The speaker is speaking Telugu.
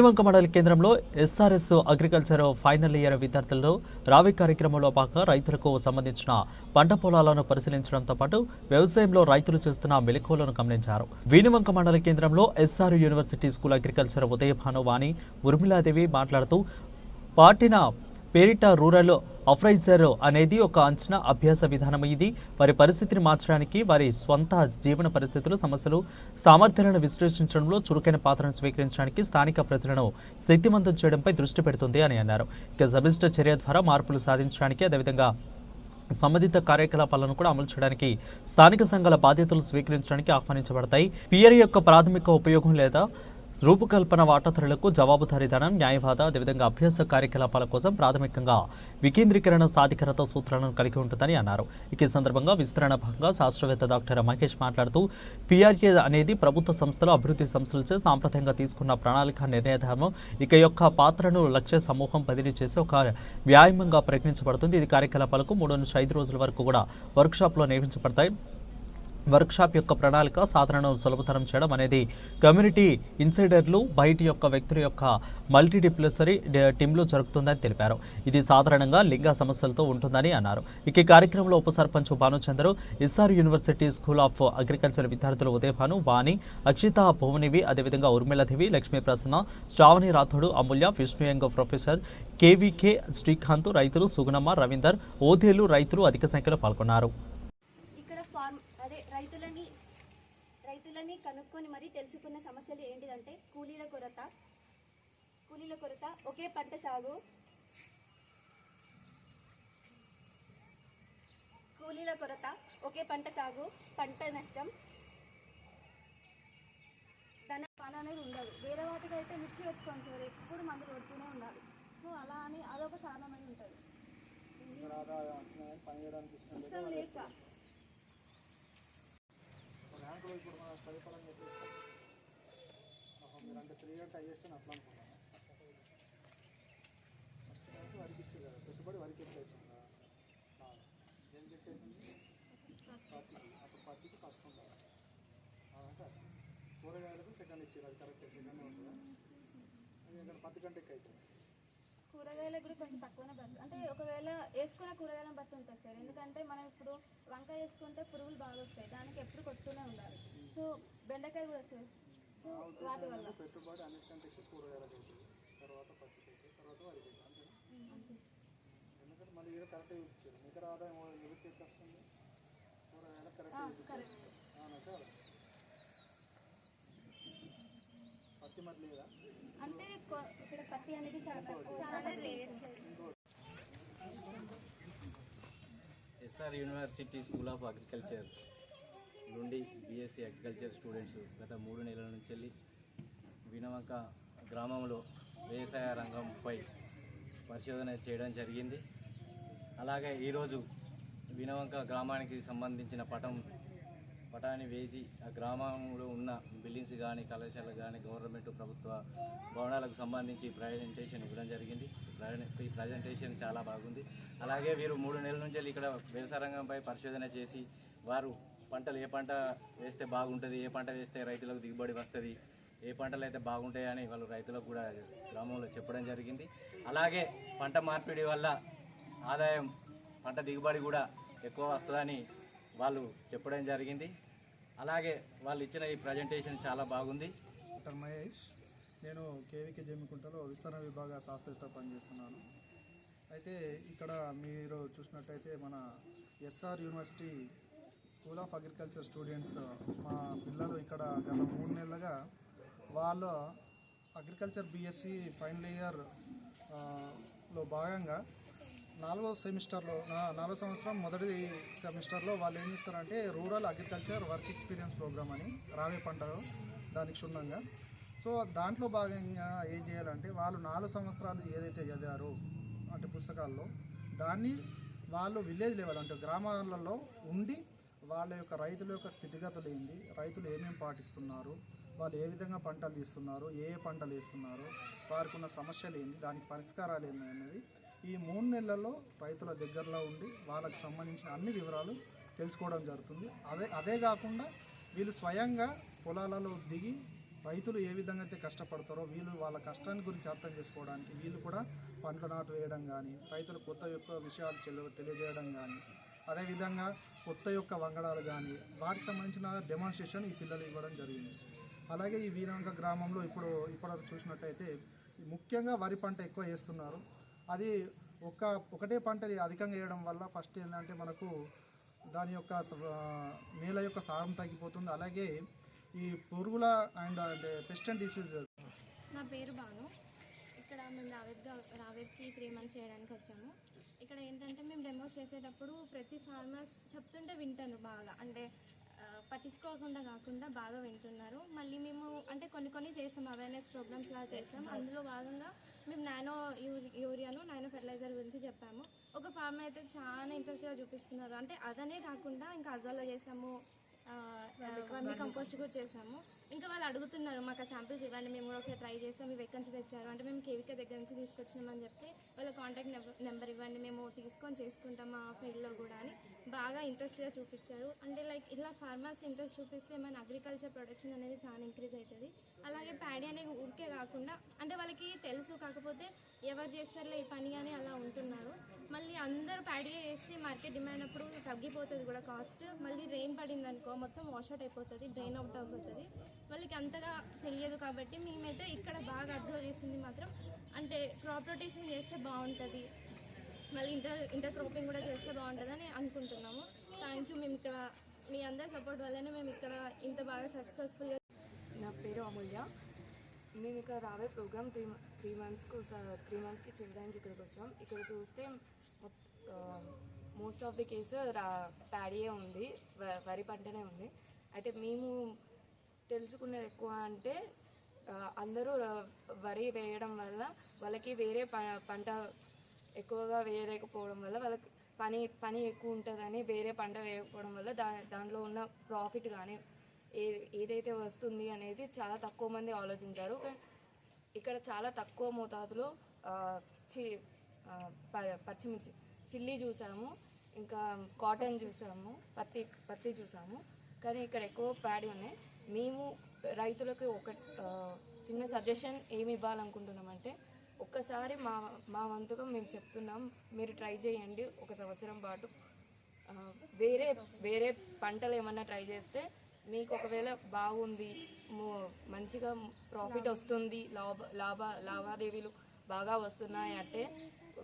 వీణవంక మండల కేంద్రంలో ఎస్ఆర్ఎస్ అగ్రికల్చర్ ఫైనల్ ఇయర్ విద్యార్థులతో రావి కార్యక్రమంలో భాగంగా రైతులకు సంబంధించిన పంట పొలాలను పరిశీలించడంతో పాటు వ్యవసాయంలో రైతులు చేస్తున్న మెలకువలను గమనించారు. వీణవంక మండల కేంద్రంలో SR university school agriculture Udayabhanu Vani Urmiladevi మాట్లాడుతూ పాటిన పేరిట రూరల్ అఫ్రైజర్ అనేది ఒక అంచనా అభ్యాస విధానం. ఇది వారి పరిస్థితిని మార్చడానికి, వారి స్వంత జీవన పరిస్థితులు, సమస్యలు, సామర్థ్యాలను విశ్లేషించడంలో చురుకైన పాత్రను స్వీకరించడానికి స్థానిక ప్రజలను శక్తివంతం చేయడంపై దృష్టి పెడుతుంది అని అన్నారు. ఇక సమిష్ట చర్య ద్వారా మార్పులు సాధించడానికి, అదేవిధంగా సంబంధిత కార్యకలాపాలను కూడా అమలు చేయడానికి స్థానిక సంఘాల బాధ్యతలు స్వీకరించడానికి ఆహ్వానించబడతాయి. పిఆర్ యొక్క ప్రాథమిక ఉపయోగం లేదా రూపకల్పన వాటాదారులకు జవాబుదారీతనం, న్యాయవాద, అదేవిధంగా అభ్యాస కార్యకలాపాల కోసం ప్రాథమికంగా వికేంద్రీకరణ సాధికారత సూత్రాలను కలిగి ఉంటుందని అన్నారు. ఈ సందర్భంగా విస్తరణ భాగంగా శాస్త్రవేత్త డాక్టర్ మహేష్ మాట్లాడుతూ పిఆర్ఏ అనేది ప్రభుత్వ సంస్థలు, అభివృద్ధి సంస్థలచే సాంప్రదాయంగా తీసుకున్న ప్రణాళిక నిర్ణయధానం యొక్క పాత్రను లక్ష్య సమూహం బదిలీ చేసి ఒక వ్యాయామంగా పరిగణించబడుతుంది. ఇది కార్యకలాపాలకు 3 నుంచి 5 రోజుల వరకు కూడా వర్క్షాప్లో నిర్వహించబడతాయి. వర్క్షాప్ యొక్క ప్రణాళిక సాధనను సులభతరం చేయడం అనేది కమ్యూనిటీ ఇన్సైడర్లు బయటి యొక్క వ్యక్తుల యొక్క మల్టీడిప్లసరీ టీంలో జరుగుతుందని తెలిపారు. ఇది సాధారణంగా లింగ సమస్యలతో ఉంటుందని అన్నారు. ఈ కార్యక్రమంలో ఉప sarpanch Bhanuchander, SR university school of agriculture విద్యార్థులు ఉదయభాను, వాణి, అక్షిత, భువనివి, అదేవిధంగా ఉర్మిళదేవి, లక్ష్మీ ప్రసన్న, శ్రావణి రాథోడు, అమూల్య, విష్ణుయంగ, ప్రొఫెసర్ కేవీకే శ్రీకాంత్, రైతులు సుగుణమ్మ, రవీందర్, ఓదేలు రైతులు అధిక సంఖ్యలో పాల్గొన్నారు. రైతులని కనుక్కొని మరీ తెలుసుకున్న సమస్యలు ఏంటిదంటే కూలీల కొరత, ఒకే పంట సాగు, పంట నష్టం, ధన అనేది ఉండదు. వేరే వాటికి అయితే మిర్చి పెట్టుకుంటారు, ఎప్పుడు మందులు కొడుతూనే ఉండాలి. సో అలా అని అదొక కారణమై ఉంటుంది. ఇష్టం లేక ఇప్పుడు మన స్టడీ పరంగా మీరు అంటే 3 ఇయర్స్ అయ్యేస్తాను అట్లా అనుకున్నాను. ఫస్ట్ ర్యాంక్ వరకు ఇచ్చేది కదా, పెట్టుబడి వరకు ఎట్లా అవుతుందా, ఏం చెక్ అవుతుంది అప్పుడు పత్తికి ఫస్ట్ ఉండాలి. అంటే కూరగాయలకు సెకండ్ ఇచ్చారు, అది కరెక్ట్ సెకండ్ ఉంటుందా, అది ఇక్కడ పత్తి కంటే ఎక్కువ అవుతుంది. కూరగాయలకు కూడా కొంచెం తక్కువనే పడుతుంది. అంటే ఒకవేళ వేసుకున్న కూరగాయలను బట్టి ఉంటుంది సార్. ఎందుకంటే మనం ఇప్పుడు వంకాయ వేసుకుంటే పురుగులు బాగా వస్తాయి, దానికి ఎప్పుడు కొట్టుతూనే ఉండాలి. సో బెండకాయ కూడా సార్, సో వాటి వల్ల పెట్టుబడి అన్నిటికంటే ఎక్కువ కూరగాయలకు అవుతుంది, తర్వాత పచ్చికి అవుతుంది, తర్వాత వరికి అవుతుంది. ఎందుకంటే మళ్ళీ ఏదో కరెక్ట్ ఇచ్చారు, నికర ఆదాయం ఎవరికి ఎక్కి వస్తుంది, కూరగాయలకు కరెక్ట్ కదా. పత్తి మరి లేదా అంటే ఇక్కడ పత్తి అనేది చాలా rare. SR university school of agriculture నుండి బీఎస్సీ అగ్రికల్చర్ స్టూడెంట్స్ గత 3 నెలల నుంచి వెళ్ళి వీణవంక గ్రామంలో వ్యవసాయ రంగంపై పరిశోధన చేయడం జరిగింది. అలాగే ఈరోజు వీణవంక గ్రామానికి సంబంధించిన పటాన్ని వేసి ఆ గ్రామంలో ఉన్న బిల్డింగ్స్ కానీ, కళాశాలలు కానీ, గవర్నమెంట్ ప్రభుత్వ భవనాలకు సంబంధించి ప్రజెంటేషన్ ఇవ్వడం జరిగింది. ఈ ప్రజెంటేషన్ చాలా బాగుంది. అలాగే వీరు 3 నెలల నుంచి ఇక్కడ వ్యవసాయ రంగంపై పరిశోధన చేసి వారు పంటలు ఏ పంట వేస్తే బాగుంటుంది, ఏ పంట వేస్తే రైతులకు దిగుబడి వస్తుంది, ఏ పంటలు అయితే బాగుంటాయని వాళ్ళు రైతులకు కూడా గ్రామంలో చెప్పడం జరిగింది. అలాగే పంట మార్పిడి వల్ల ఆదాయం, పంట దిగుబడి కూడా ఎక్కువ వస్తుందని వాళ్ళు చెప్పడం జరిగింది. అలాగే వాళ్ళు ఇచ్చిన ఈ ప్రజెంటేషన్ చాలా బాగుంది. డాక్టర్ మహేష్, నేను కేవీకే జమ్మికుంటలో విస్తరణ విభాగ శాస్త్రవేత్త పనిచేస్తున్నాను. అయితే ఇక్కడ మీరు చూసినట్టయితే మన SR university school of agriculture students మా పిల్లలు ఇక్కడ గత 3 నెలలుగా వాళ్ళు అగ్రికల్చర్ బీఎస్సీ ఫైనల్ ఇయర్లో భాగంగా 4వ సంవత్సరం మొదటి సెమిస్టర్లో వాళ్ళు ఏం చేస్తారంటే rural agriculture work experience programme అని రావే పంటలో దానికి క్షుణ్ణంగా. సో దాంట్లో భాగంగా ఏం చేయాలంటే వాళ్ళు 4 సంవత్సరాలు ఏదైతే చదివారో అంటే పుస్తకాల్లో దాన్ని వాళ్ళు విలేజ్ లెవెల్ అంటే గ్రామాలలో ఉండి వాళ్ళ యొక్క రైతుల యొక్క స్థితిగతులు ఏంది, రైతులు ఏమేమి పాటిస్తున్నారు, వాళ్ళు ఏ విధంగా పంటలు తీస్తున్నారు, ఏ పంటలు వేస్తున్నారు, వారికి ఉన్న సమస్యలు ఏంది, దానికి పరిష్కారాలు ఏంది అనేది ఈ 3 నెలల్లో రైతుల దగ్గరలో ఉండి వాళ్ళకి సంబంధించిన అన్ని వివరాలు తెలుసుకోవడం జరుగుతుంది. అదే కాకుండా వీళ్ళు స్వయంగా పొలాలలో దిగి రైతులు ఏ విధంగా అయితే కష్టపడతారో వీళ్ళు వాళ్ళ కష్టాన్ని గురించి అర్థం చేసుకోవడానికి వీళ్ళు కూడా పండ్ల నాటు వేయడం కానీ రైతులు కొత్త యొక్క విషయాలు తెలియజేయడం కానీ అదేవిధంగా కొత్త యొక్క వంగడాలు కానీ వాటికి సంబంధించిన డెమాన్స్ట్రేషన్ ఈ పిల్లలు ఇవ్వడం జరిగింది. అలాగే ఈ వీరంగ గ్రామంలో ఇప్పుడు చూసినట్టయితే ముఖ్యంగా వరి పంట ఎక్కువ వేస్తున్నారు. అది ఒకటే పంట అధికంగా వేయడం వల్ల ఫస్ట్ ఏంటంటే మనకు దాని యొక్క నేల యొక్క సారం తగ్గిపోతుంది. అలాగే ఈ పురుగుల అండ్ పెస్ట్ అండ్ డిసీజ్. నా పేరు బాను. ఇక్కడ మేము రావేట్కి 3 months చేయడానికి వచ్చాము. ఇక్కడ ఏంటంటే మేము డెమోస్ చేసేటప్పుడు ప్రతి ఫార్మర్స్ చెప్తుంటే వింటారు బాగా, అంటే పట్టించుకోకుండా కాకుండా బాగా వింటున్నారు. మళ్ళీ మేము అంటే కొన్ని చేసాం, అవేర్నెస్ ప్రోగ్రామ్స్ లాగా చేసాం. అందులో భాగంగా మేము యూరియాను నానో ఫెర్టిలైజర్ గురించి చెప్పాము. ఒక ఫార్మర్ అయితే చాలా ఇంట్రెస్ట్గా చూపిస్తున్నారు. అంటే అదనే కాకుండా ఇంకా అజాలో చేసాము, వర్మీ కంపోస్ట్ కూడా చేసాము. ఇంకా వాళ్ళు అడుగుతున్నారు మాకు శాంపిల్స్ ఇవ్వండి, మేము కూడా ఒకసారి ట్రై చేస్తాం, ఇవి ఎక్కడి నుంచి తెచ్చారు అంటే మేము కేవిక దగ్గర నుంచి తీసుకొచ్చినామని చెప్తే వాళ్ళ కాంటాక్ట్ నెంబర్ ఇవ్వండి, మేము తీసుకొని చేసుకుంటాం మా ఫీల్డ్లో కూడా అని బాగా ఇంట్రెస్ట్గా చూపించారు. అంటే లైక్ ఇలా ఫార్మర్స్ ఇంట్రెస్ట్ చూపిస్తే మన అగ్రికల్చర్ ప్రొడక్షన్ అనేది చాలా ఇంక్రీజ్ అవుతుంది. అలాగే ప్యాడీ అనేది ఊరికే కాకుండా అంటే వాళ్ళకి తెలుసు, కాకపోతే ఎవరు చేస్తారులే ఈ పని అని అలా ఉంటున్నారు. మళ్ళీ అందరూ ప్యాడీ వేస్తే మార్కెట్ డిమాండ్ అప్పుడు తగ్గిపోతుంది కూడా కాస్ట్. మళ్ళీ రెయిన్ పడింది అనుకో మొత్తం వాష్అవుట్ అయిపోతుంది, డ్రైన్ అవుట్ అయిపోతుంది. వాళ్ళకి అంతగా తెలియదు. కాబట్టి మేమైతే ఇక్కడ బాగా అబ్జర్వ్ చేసింది మాత్రం అంటే క్రాప్ రొటేషన్ చేస్తే బాగుంటుంది, మళ్ళీ ఇంటర్ క్రాపింగ్ కూడా చేస్తే బాగుంటుందని అనుకుంటున్నాము. Thank you. మేము ఇక్కడ మీ అందరి సపోర్ట్ వల్లనే మేము ఇక్కడ ఇంత బాగా సక్సెస్ఫుల్గా. నా పేరు అమూల్య. మేము ఇక్కడ రావే ప్రోగ్రామ్ 3 monthsకి చేయడానికి ఇక్కడికి వచ్చాం. ఇక్కడ చూస్తే మోస్ట్ ఆఫ్ ది కేసు ప్యాడీయే ఉంది, వరి పంటనే ఉంది. అయితే మేము తెలుసుకున్నది ఎక్కువ అంటే అందరూ వరి వేయడం వల్ల వాళ్ళకి వేరే పంట ఎక్కువగా వేయలేకపోవడం వల్ల వాళ్ళకి పని ఎక్కువ ఉంటుందని వేరే పంట వేయకపోవడం వల్ల దాంట్లో ఉన్న ప్రాఫిట్ కానీ ఏదైతే వస్తుంది అనేది చాలా తక్కువ మంది ఆలోచించారు. ఇక్కడ చాలా తక్కువ మోతాదులో పచ్చిమిర్చి చిల్లీ చూసాము, ఇంకా కాటన్ చూసాము, పత్తి చూసాము. కానీ ఇక్కడ ఎక్కువ ప్యాడీ ఉన్నాయి. మేము రైతులకు ఒక చిన్న సజెషన్ ఏమి ఇవ్వాలనుకుంటున్నామంటే ఒక్కసారి మా వంతుగా మేము చెప్తున్నాం, మీరు ట్రై చేయండి 1 సంవత్సరం పాటు. వేరే పంటలు ఏమన్నా ట్రై చేస్తే మీకు ఒకవేళ బాగుంది, మంచిగా ప్రాఫిట్ వస్తుంది, లావాదేవీలు బాగా వస్తున్నాయి అంటే